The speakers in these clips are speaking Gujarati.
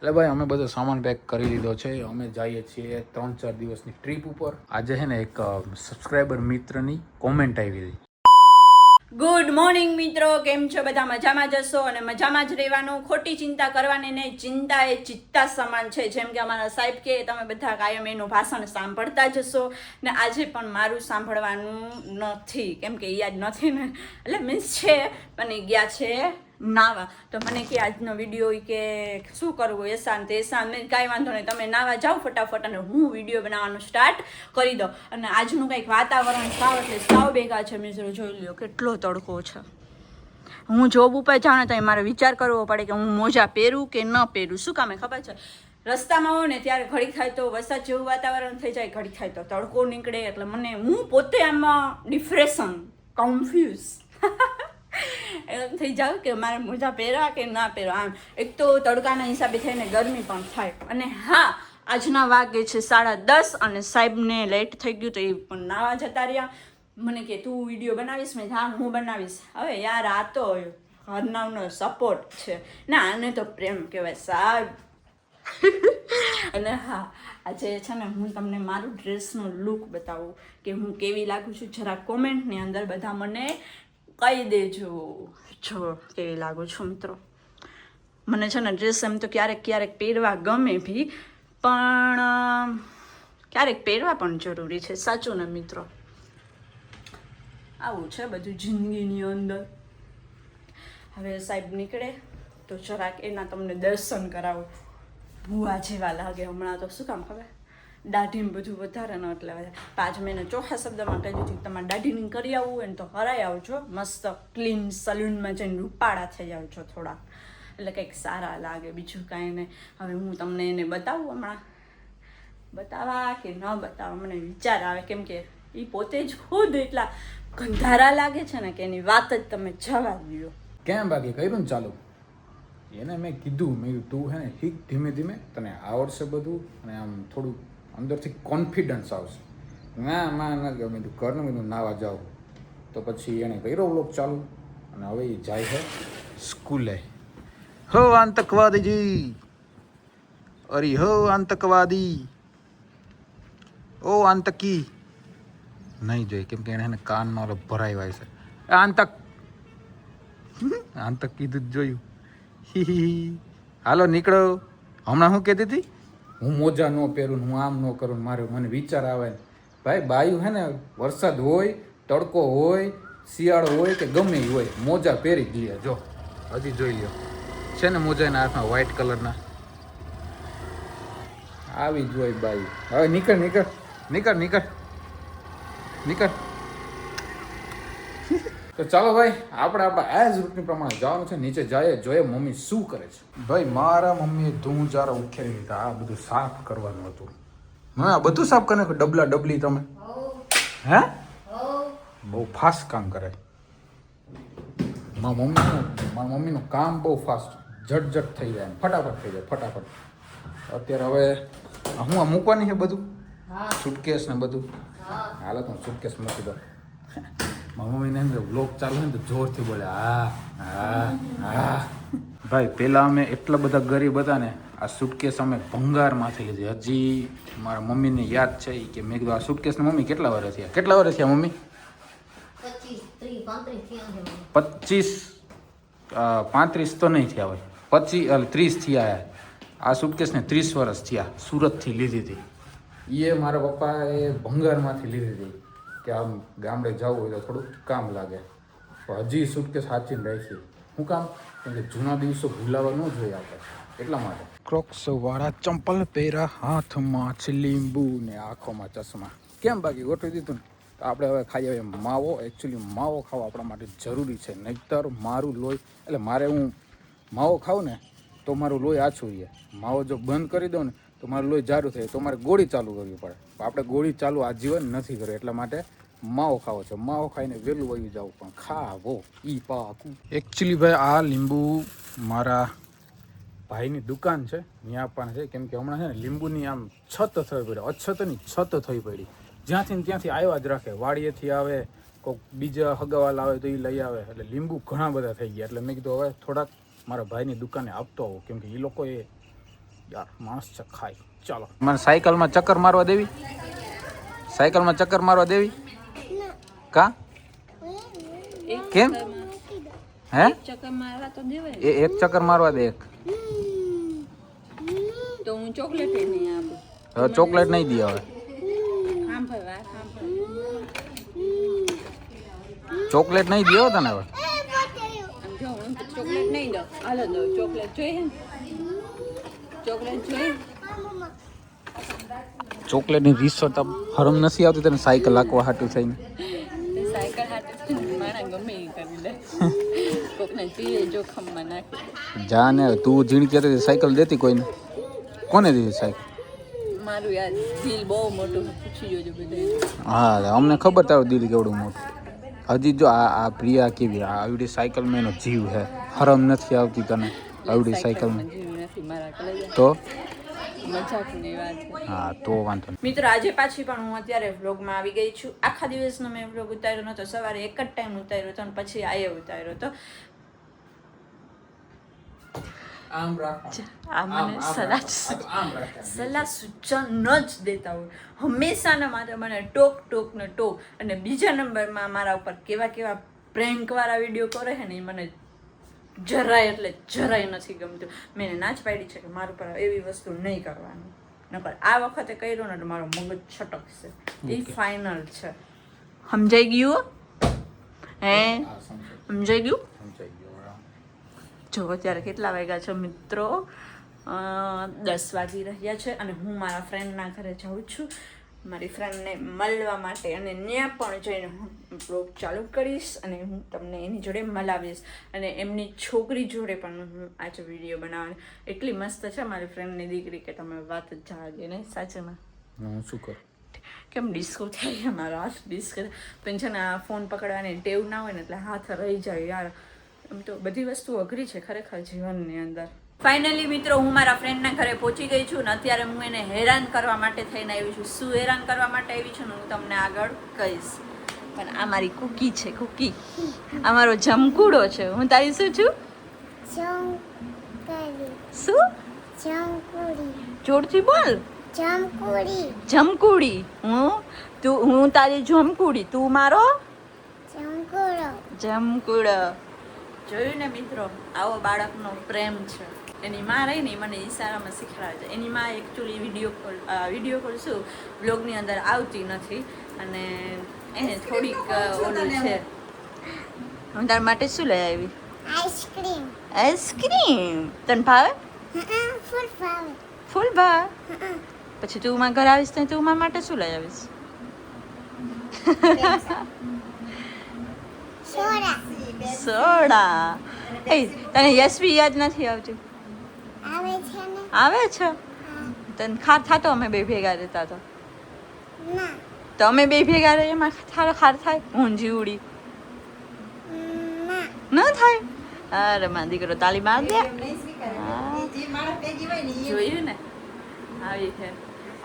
એટલે ભાઈ અમે બધો સામાન પેક કરી લીધો છે. અમે જઈએ છીએ 3-4 દિવસની ટ્રીપ ઉપર. આજે છે ને એક સબસ્ક્રાઈબર મિત્રની કોમેન્ટ આવી હતી. ગુડ મોર્નિંગ મિત્રો, કેમ છો? બધા મજામાં જશો અને મજામાં જ રહેવાનું. ખોટી ચિંતા કરવાની નહીં. ચિંતા એ ચિત્તા સમાન છે. જેમ કે અમારા સાહેબ કે તમે બધા કાયમ એનું ભાષણ સાંભળતા જશો ને આજે પણ મારું સાંભળવાનું નથી, કેમ કે એ યાદ નથી ને, એટલે મીન્સ છે પણ એ ગયા છે નાવા. તો મને કે આજનો વિડીયો કે શું કરવું, એસાન તેસાન, ને કાંઈ વાંધો નહીં, તમે નાવા જાઓ ફટાફટ અને હું વિડીયો બનાવવાનું સ્ટાર્ટ કરી દો. અને આજનું કંઈક વાતાવરણ સાવ એટલે સાવ ભેગા છે મિત્રો. જોઈ લો કેટલો તડકો છે. હું જોબ ઉપર જાઉં ને તો મારે વિચાર કરવો પડે કે હું મોજા પહેરું કે ન પહેરું. શું કામે ખબર છે, રસ્તામાં હોય ને ત્યારે ઘડીક થાય તો વરસાદ જેવું વાતાવરણ થઈ જાય, ઘડીક થાય તો તડકો નીકળે, એટલે મને હું પોતે આમાં ડિપ્રેશન કન્ફ્યુઝ એમ થઈ જાવ કે મારે મોજા પહેરવા કે ના પહેરવા. આમ એક તો તડકાના હિસાબે થઈને ગરમી પણ થાય. અને હા, આજના વાગે છે 10:30 અને સાહેબને લેટ થઈ ગયું તો એ પણ નાવા જતા રહ્યા. મને કે તું વિડીયો બનાવીશ? મેં હા હું બનાવીશ. હવે યાર આ તો ઘરનાનો સપોર્ટ છે ના, આને તો પ્રેમ કહેવાય સાહેબ. અને હા, આજે છે ને હું તમને મારું ડ્રેસનો લુક બતાવું કે હું કેવી લાગુ છું. જરા કોમેન્ટની અંદર બધા મને કહી દેજો જો કેવી લાગુ છું મિત્રો. મને છે ને ડ્રેસ એમ તો ક્યારેક ક્યારેક પહેરવા ગમે ભી, પણ ક્યારેક પહેરવા પણ જરૂરી છે, સાચું ને મિત્રો? આવું છે બધું જિંદગીની અંદર. હવે સાહેબ નીકળે તો જરાક એના તમને દર્શન કરાવું. ભૂવા જેવા લાગે હમણાં તો. શું કામ ખબર, દાઢીને બધું વધારે ન, એટલે પાંચ મહિને ચોખ્ખા શબ્દમાં કહી દીધું તમારે દાઢીને કરી આવવું હોય ને તો હરાઈ આવજો, મસ્ત ક્લીન સલૂનમાં જઈને રૂપાળા થઈ આવજો થોડાક, એટલે કંઈક સારા લાગે, બીજું કાંઈ નહીં. હવે હું તમને એને બતાવું હમણાં, બતાવવા કે ન બતાવવા મને વિચાર આવે, કેમ કે એ પોતે જ ખુદ એટલા ગંધારા લાગે છે ને કે એની વાત જ તમે જવા દો. કેમ બાકી કર્યું ને ચાલુ? એને મેં કીધું, મેં તું હે ને ઠીક ધીમે ધીમે તને આવડશે બધું અને આમ થોડું અંદરથી કોન્ફિડન્સ આવશે. ના ગમે તું કર ને, બધું નાવા જાઉં. તો પછી એણે કર્યો વ્લોગ ચાલુ અને હવે એ જાય છે સ્કૂલે. હો આતંકવાદીજી, અરે હો આતંકવાદી, ઓ આતંકી નહીં જોઈએ, કેમ કે એને કાનમાં ઓલો ભરાઈ હોય છે. આતંક આતંક કીધું જ જોયું. હાલો નીકળો. હમણાં શું કહેતી હતી? હું મોજા ન પહેરું, હું આમ ન કરું. મને વિચાર આવે ભાઈ, બાયું હે ને વરસાદ હોય, તડકો હોય, શિયાળો હોય કે ગમે એ હોય, મોજા પહેરી જ લે. જો હજી જોઈ લ્યો છે ને મોજા એના હાથમાં વ્હાઈટ કલરના. આવી જ હોય બાઈ. હવે નીકળ નીકળ નીકળ નીકળ નીકળ. તો ચાલો ભાઈ, આપણે આપણા એઝ રૂટની પ્રમાણે જવાનું છે. નીચે જાય જોઈએ મમ્મી શું કરે છે. ભાઈ મારા મમ્મીએ ધૂળ જારા ઉખેરી લીધા. આ બધું સાફ કરવાનું હતું. હા, આ બધું સાફ કરીને ડબલા ડબલી તમે હે બહુ ફાસ્ટ કામ કરે. મારા મમ્મીનું કામ બહુ ફાસ્ટ, ઝટઝટ થઈ જાય, ફટાફટ થઈ જાય ફટાફટ. અત્યારે હવે હું આ મૂકવાની છે બધું, સુટકેસ ને બધું. હાલો તો સુટકેસ મૂકી દો. મારા મમ્મીને એમ વ્લોગ ચાલુ હોય ને તો જોરથી બોલે હા હા હા. ભાઈ પહેલાં અમે એટલા બધા ગરીબ હતા ને, આ સુટકેસ અમે ભંગારમાંથી લીધી. હજી મારા મમ્મીને યાદ છે કે મેં કીધું આ સુટકેસને મમ્મી કેટલા વર્ષ થયા? કેટલા વર્ષ થયા મમ્મી? 35 તો નહીં થયા હોય, 30 થયા. આ સુટકેસને 30 વર્ષ થયા. સુરતથી લીધી હતી. એ મારા પપ્પાએ ભંગારમાંથી લીધી હતી કે આમ ગામડે જવું હોય તો થોડું કામ લાગે. તો હજી સુટકેસ સાચીને રાખી. શું કામ? કેમ કે જૂના દિવસો ભૂલાવા ન જોઈએ આપણે, એટલા માટે. ક્રોક્સ વાળા ચંપલ પહેરા, હાથમાં છે લીંબુ ને આંખોમાં ચશ્મા. કેમ બાકી ગોઠવી દીધું ને? તો આપણે હવે ખાઈએ માવો. એકચ્યુઅલી માવો ખાવો આપણા માટે જરૂરી છે, નહીંતર મારું લોહી, એટલે મારે હું માવો ખાઉં ને તો મારું લોહી આછું રહે. માવો જો બંધ કરી દઉં ને તો મારું લોહી જારું થાય, તો મારે ગોળી ચાલુ કરવી પડે. આપણે ગોળી ચાલુ આજીવન નથી કરવી, એટલા માટે માવો ખાવો છે. માવો ખાઈને વહેલું વહી જાવ, પણ ખાવો ઈ પાકું. એકચ્યુઅલી ભાઈ આ લીંબુ મારા ભાઈની દુકાન છે, ત્યાં આપવાના છે. કેમ કે હમણાં છે ને લીંબુની આમ છત થઈ પડી, અછતની છત થઈ પડી. જ્યાંથી ને ત્યાંથી આવ્યા જ રાખે, વાડીએથી આવે, કોઈક બીજા હગાવાલા આવે તો એ લઈ આવે, એટલે લીંબુ ઘણા બધા થઈ ગયા. એટલે મેં કીધું હવે થોડાક મારા ભાઈની દુકાને આપતો આવું, કેમ કે એ લોકોએ યાર માણસ ખાય. ચાલો મને સાયકલમાં ચક્કર મારવા દેવી, સાયકલમાં ચક્કર મારવા દેવી કા કેમ હે ચક્કર મારવા તો દેવાય. એક ચક્કર મારવા દે એક. તો હું ચોકલેટ નહીં આપું. હવે ચોકલેટ નહીં દે હવે. ચોકલેટ નહીં દે તને હવે. જો હું ચોકલેટ નહીં દઉં. હાલો દો ચોકલેટ જોઈએ ને. ચોકલેટ જોઈએ. ચોકલેટની રીસો તો હરમ નથી આવતી તને સાયકલ હાંકવા હાટું થઈને. સાયકલ હાટે મારા ગમે એ કરી લે. કોકને પીએ જોખમમાં નાખી. જા ને તું જીણકી હતી સાયકલ દેતી કોઈને? કોને દીધી સાયકલ? મારું યાર દિલ બહુ મોટું પૂછી જોજો બધા. હા અમને ખબર તારું દિલ કેવડું મોટું. હજી જો આ પ્રિયા કેવી આવડી સાયકલ માં એનો જીવ હે. હરમ નથી આવતી તને આવડી સાયકલ માં? નથી મારા કલેજા. તો મજાકની વાત છે. હા તો વાંધો નહીં. મિત્રો આજે પાછી પણ હું અત્યારે વ્લોગમાં આવી ગઈ છું. આખા દિવસનો મેં વ્લોગ ઉતાર્યો નહોતો. સવારે એક જ ટાઈમ ઉતાર્યો હતો અને પછી આયે ઉતાર્યો હતો. આમ રાખ. આ મને સલાહ સૂચન જ દેતા હોય હંમેશાના માટે. મને ટોક ને ટોક. અને બીજા નંબરમાં મારા ઉપર કેવા કેવા પ્રેન્ક વાળા વિડીયો કરે છે ને એ મને જરાય એટલે જરાય નથી ગમતું. મેં એને ના જ પાડી છે કે મારા ઉપર એવી વસ્તુ નહીં કરવાની. નકર આ વખતે કર્યો ને તો મારો મગજ છટકશે. એ ફાઇનલ છે. સમજાઈ ગયું? હે સમજાઈ ગયું? જો અત્યારે કેટલા વાગ્યા છે મિત્રો? 10 વાગી રહ્યા છે અને હું મારા ફ્રેન્ડના ઘરે જાઉં છું મારી ફ્રેન્ડને મળવા માટે. અને ત્યાં પણ જઈને હું બ્લોગ ચાલુ કરીશ અને હું તમને એની જોડે મળાવીશ. અને એમની છોકરી જોડે પણ હું આજે વિડીયો બનાવવાની. એટલી મસ્ત છે મારી ફ્રેન્ડની દીકરી કે તમે વાત જ જવા દે ને. સાચેમાં હું શું કરું? કેમ ડિસ્કો થાય મારો હાથ ડિસ્કો. પણ છે ને આ ફોન પકડવાની ટેવ ના હોય ને એટલે હાથ રહી જાય યાર. એમ તો બધી વસ્તુ અઘરી છે ખરેખર જીવનની અંદર. ફાઇનલી મિત્રો હું મારા ફ્રેન્ડના ઘરે પહોંચી ગઈ છું ને અત્યારે હું એને હેરાન કરવા માટે થઈને આવી છું. શું હેરાન કરવા માટે આવી છું ને હું તમને આગળ કહીશ. પણ આ મારી કુકી છે. કુકી આ મારો જમકુડો છે. હું તારી શું છું? શું? જોરથી બોલ. જમકુડી. હું તારી જમકુડી. તું મારો જમકુડો. જોયું ને મિત્રો આવો બાળકનો પ્રેમ છે. એની માં રહી ને મને ઈશારામાં શીખવાડે છે. એની માં એકચ્યુઅલી વિડીયો કોલ શું બ્લોગની અંદર આવતી નથી અને એને થોડીક ઓલું છે. હું તારા માટે શું લઈ આવી? આઈસ્ક્રીમ. તને ભાવે? ફૂલ ભાવે. પછી તું મારા ઘરે આવીશ તો તું મારા માટે શું લઈ આવીશ? સોડા. એ તને યશવી યાદ નથી આવતી? આવે છે. તને ખાર થાતો અમે બે ભેગા રહેતા તો અમે બે ભેગા રહે એમાં થારો ખાર થાય? હું જીવડી ન થાય. અરે માં દીકરો તાલી માર દે. જોયું ને આવી છે.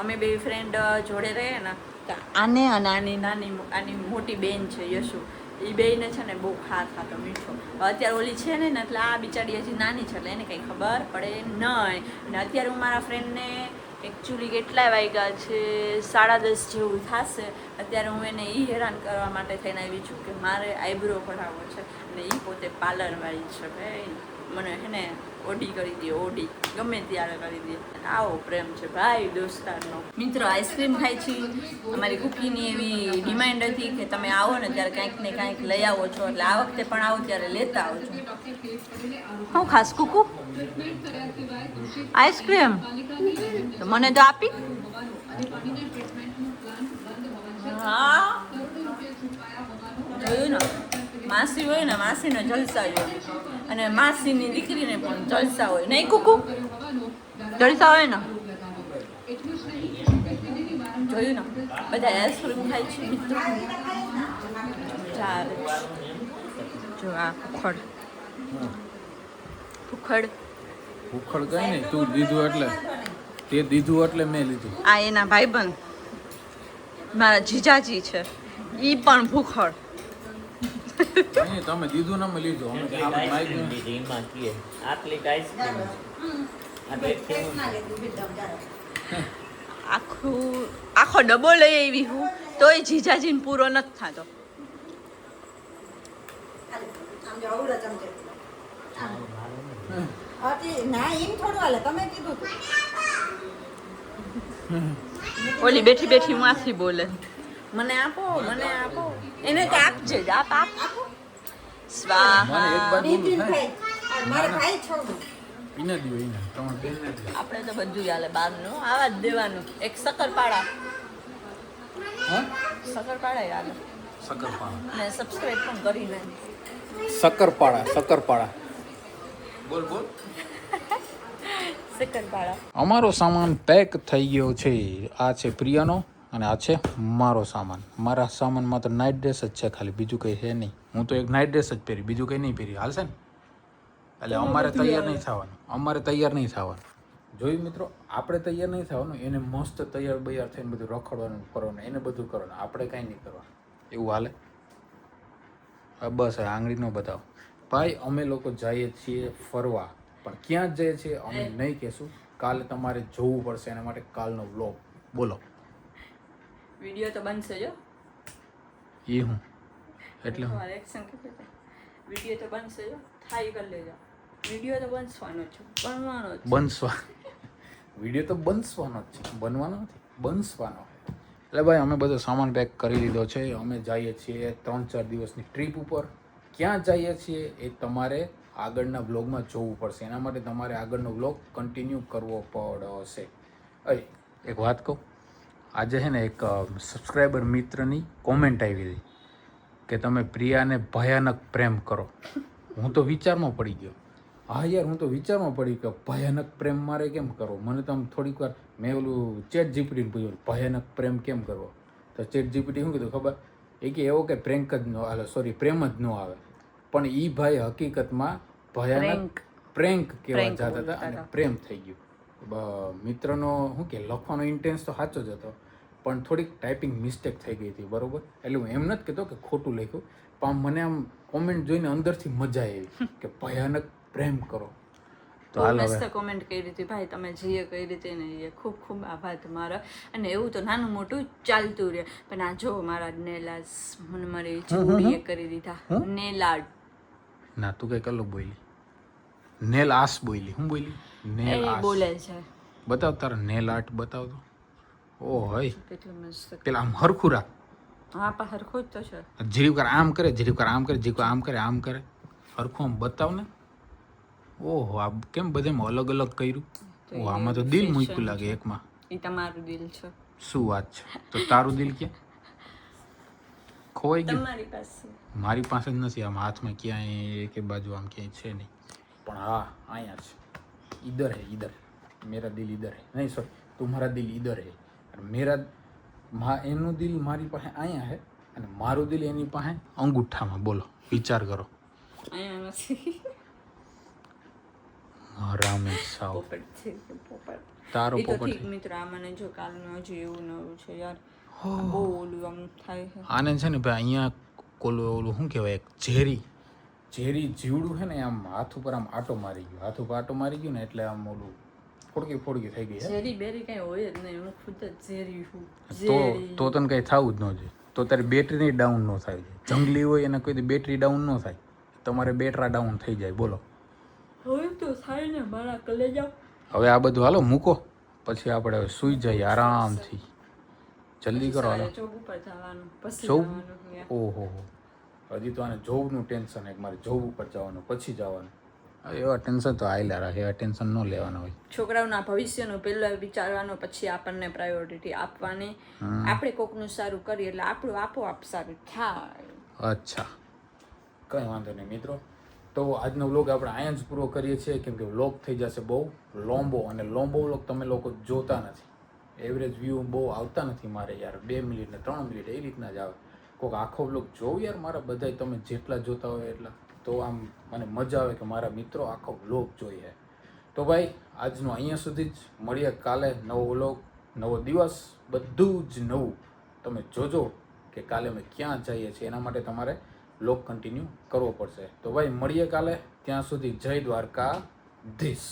અમે બે ફ્રેન્ડ જોડે રહે ને તો આને અને આની મોટી બેન છે યશુ. એ બેને છે ને બહુ ખાતો મીઠો. અત્યારે ઓલી છે ને એટલે આ બિચારી હજી નાની છે એટલે એને કંઈ ખબર પડે નહીં. અને અત્યારે હું મારા ફ્રેન્ડને એકચ્યુઅલી કેટલા વાગ્યા છે 10:30 જેવું થશે. અત્યારે હું એને એ હેરાન કરવા માટે થઈને આવી છું કે મારે આઈબ્રો કઢાવવો છે અને એ પોતે પાર્લરવાળી છે. ભાઈ મને હે ને ઓડી કરી દે. ઓડી ગમે ત્યારે કરી દે. આવો પ્રેમ છે ભાઈ દોસ્તારનો. મિત્રો આઈસ્ક્રીમ ખાઈ છીએ. અમારી કુકીની એવી ડિમાન્ડ હતી કે તમે આવો ને ત્યારે કાંઈક ને કાંઈક લઈ આવો છો એટલે આ વખતે પણ આવો ત્યારે લેતા આવજો. હું ખાસ કુકુ આઈસ્ક્રીમ તો મને તો આપી. હા જોયું ને માસી હોય ને માસીને જલસા હોય અને માસીની દીકરીને પણ જલસા હોય નહીં કુકુ? જલસા હોય ને. જોયું ને બધા આઈસ્ક્રીમ ખાય છે મિત્રો. ચાલે જો આ ભૂખડ કઈ નહીં. તું દીધું એટલે તે દીધું એટલે મેં લીધું. આ એના ભાઈબંધ મારા જીજાજી છે. ઈ પણ ભૂખડ. તમે દીધું ને મેં લીધું. આખો ડબ્બો લઈ આવી હું તોય જીજાજીને પૂરો નથી થતો. ઓલી બેઠી બેઠી માથી બોલે મને આપો એને તો આપજે જ આપ સ્વાહા. આપણે તો બધું ચાલે બહારનું આવા જ દેવાનું. એક શક્કરપાડા યાદ ને સબસ્ક્રાઇબ પણ કરીને શક્કરપાડા બોલ શક્કરપાડા. અમારો સામાન પેક થઈ ગયો છે. આ છે પ્રિયાનો અને આ છે મારો સામાન. મારા સામાનમાં તો નાઇટ ડ્રેસ જ છે ખાલી, બીજું કંઈ છે નહીં. હું તો એક નાઇટ ડ્રેસ જ પહેરી, બીજું કંઈ નહીં પહેરી. હાલશે ને? એટલે અમારે તૈયાર નહીં થવાનું. જોયું મિત્રો, આપણે તૈયાર નહીં થવાનું, એને મસ્ત તૈયાર બૈયાર થઈને બધું રખડવાનું કરવાનું, એને બધું કરવાનું, આપણે કાંઈ નહીં કરવાનું. એવું હાલે? બસ આંગળી નો બતાવો ભાઈ. અમે લોકો જઈએ છીએ ફરવા, પણ ક્યાં જઈએ છીએ અમે નહીં કહેશું. કાલે તમારે જોવું પડશે, એના માટે કાલનો વ્લોગ. બોલો. વિડિયો તો બનશે જો. એ હું એટલે તમારે એક્શન કે વિડિયો તો બનશે જો. થાય કરી લેજો. વિડિયો તો બનવાનો છે, બનવાનો છે. વિડીયો તો બનવાનો જ છે, બનવાનો નથી, બનવાનો. એટલે ભાઈ અમે બધો સામાન પેક કરી લીધો છે. અમે જઈએ છીએ 3-4 દિવસની ટ્રીપ ઉપર. ક્યાં જઈએ છીએ એ તમારે આગળના વ્લોગમાં જોવું પડશે. એના માટે તમારે આગળનો વ્લોગ કન્ટિન્યુ કરવો પડશે. અરે એક વાત કહું, આજે છે ને એક સબસ્ક્રાઈબર મિત્રની કોમેન્ટ આવી હતી કે તમે પ્રિયાને ભયાનક પ્રેમ કરો. હું તો વિચારમાં પડી ગયો. હા યાર, હું તો વિચારમાં પડી કે ભયાનક પ્રેમ મારે કેમ કરવો. મને તો આમ થોડીક વાર મેં ઓલું ચેટ જીપીટીને પૂછ્યું ભયાનક પ્રેમ કેમ કરવો. તો ચેટ જીપીટી શું કીધું ખબર? એ કે એવો કે પ્રેમ જ ન આવે, પણ એ ભાઈ હકીકતમાં ભયાનક પ્રેન્ક કહેવા જતા હતા અને પ્રેમ થઈ ગયું. મિત્રનો શું કે લખવાનો ઇન્ટેન્સ તો સાચો જ હતો, પણ થોડીક ટાઈપિંગ મિસ્ટેક થઈ ગઈ હતી. બરોબર? એટલે હું એમ નથી કહેતો કે ખોટું લખ્યું, પણ મને આમ કોમેન્ટ જોઈને અંદરથી મજા આવી કે ભયાનક પ્રેમ કરો. તો મસ્ત કોમેન્ટ કરી હતી ભાઈ, તમે જે કરી રીતે ને એ ખૂબ ખૂબ આભાર તમારો. અને એવું તો નાનું મોટું ચાલતું રહે, પણ આ જો મારા નેલાસ મને મારી ચૂડીએ કરી દીધા. નેલાડ ના, તું કઈ કલો બોલી? નેલ આસ બોલી. હું બોલી? નેલ આસ બોલે છે. બતાવ તારા નેલ આર્ટ બતાવ તો. ઓ હોય કેટલું મસ્ત. પેલા આમ હરખું રાખ. હા પણ હરખું જ તો છે. જીરીક વાર આમ કરે, જીરીક વાર આમ કરે, જીરીક આમ કરે હરખું આમ બતાવ ને. ઓહો, આ કેમ બધામાં અલગ અલગ કર્યું? ઓહ, આમાં તો દિલ મૂક્યું લાગે એકમાં. એ તમારું દિલ છે. શું વાત છે? તો તારું દિલ ક્યાં ખોવાઈ ગયું? તમારી પાસે. મારી પાસે જ નથી. આમ હાથમાં ક્યાંય એક બાજુ આમ ક્યાંય છે નહીં, પણ હા અહીંયા છે. ઈધર હે ઈધર, મેરા દિલ ઈધર હે. નહીં સોરી, તુમ્હારા દિલ ઈધર હે. એનું દિલ મારી પાસે અહીંયા હે અને મારું દિલ એની પાસે અંગૂઠામાં. બોલો, વિચાર કરો. અહીંયા નથી. રામેશ સાવ તારો પોપટ મિત્ર. આ મને જો કાલનું હજુ એવું નવું છે યાર, બહુ ઓલું આમ થાય છે. આને છે ને ભાઈ અહીંયા ઓલું શું કહેવાય, એક ઝેરી જીવડું છે ને, આમ હાથ ઉપર આમ આટો મારી ગયું ને એટલે આમ ઓલું ફોડકી થઈ ગઈ. ઝેરી બેરી કઈ હોય જ નહીં, હું ખુદ જ ઝેરી છું. તો તને કઈ થવું જ ન જોઈએ. તો તારી બેટરી ડાઉન ન થાય. જંગલી હોય એને કોઈ બેટરી ડાઉન ન થાય, તમારે બેટરા ડાઉન થઈ જાય. બોલો, હવે તો થાય ને મારા કલેજા. હવે આ બધું હાલો મૂકો, પછી આપણે સુઈ જઈએ આરામથી. જલ્દી કરો હાલો. જોબ ઉપર જવાનું, પછી જોબ? જવાનું. ઓહો, હજી તો આને જોબનું ટેન્શન એક. મારે જોબ ઉપર જવાનું, પછી જવાનું. એવા ટેન્શન તો આયલા રાખે, એવા ટેન્શન ન લેવાના હોય. છોકરાઓના ભવિષ્યનું પહેલા વિચારવાનું, પછી આપણને પ્રાયોરિટી આપવાની. આપણે કોકનું સારું કરીએ એટલે આપણું આપોઆપ સારું થાય. અચ્છા, કંઈ વાંધો નહીં મિત્રો. તો આજનો વ્લોગ આપણે અહીંયા જ પૂરો કરીએ છીએ, કેમ કે વ્લોગ થઈ જશે બહુ લોમ્બો, અને લોમ્બો વ્લોગ તમે લોકો જોતા નથી. એવરેજ વ્યૂ બહુ આવતા નથી મારે યાર. 2 મિનિટ ને 3 મિનિટ એ રીતના જ આવે. કોઈક આખો વ્લોગ જોઉં યાર મારા બધાય, તમે જેટલા જોતા હોય એટલા, તો આમ મને મજા આવે કે મારા મિત્રો આખો વ્લોગ જોઈએ. તો ભાઈ આજનો અહીંયા સુધી જ. મળીએ કાલે. નવો વ્લોગ, નવો દિવસ, બધું જ નવું. તમે જોજો કે કાલે અમે ક્યાં જઈએ છીએ. એના માટે તમારે વ્લોગ કન્ટિન્યુ કરવો પડશે. તો ભાઈ મળીએ કાલે. ત્યાં સુધી જય દ્વારકાધીશ.